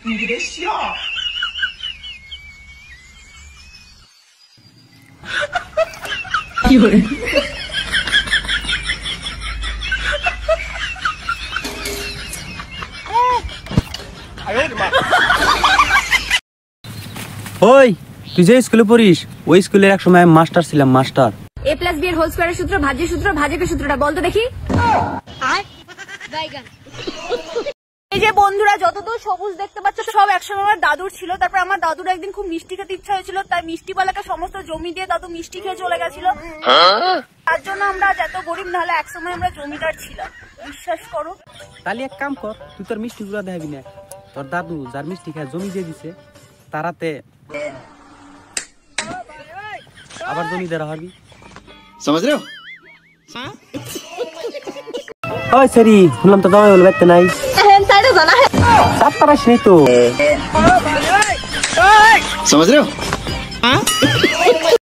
你别笑。有人。哎呦我的妈！ ওই তুই যে স্কুলে পড়িস ওই স্কুলের এক সময় মাস্টার ছিলাম মাস্টার। a + b এর হোল স্কয়ারের সূত্র ভাজ্যের সূত্রটা বল তো দেখি। এই যে বন্ধুরা যতদূর সবুজ দেখতে পাচ্ছ সব একসময় আমার দাদুর ছিল। তারপর আমার দাদুর একদিন খুব মিষ্টি খেতে ইচ্ছা হয়েছিল, তাই মিষ্টিওয়ালাকে সমস্ত জমি দিয়ে দাদু মিষ্টি খেয়ে চলে গেছিল। তার জন্য আমরা এত গরিব, নাহলে একসময় আমরা জমিদার ছিলাম, বিশ্বাস করো। তাহলে এক কাম কর, তুই তোর মিষ্টি গুলা দেখাবি না, তোর দাদু যার মিষ্টি খেয়ে জমি দিয়ে দিছে তারাতে আবার জমি দেওয়া হবি। समझ रहे हो? ওই সরি শুনলাম তো জামাই বলে বাইতে নাই, চাপ পারাস নেই তো। समझ रहे हो?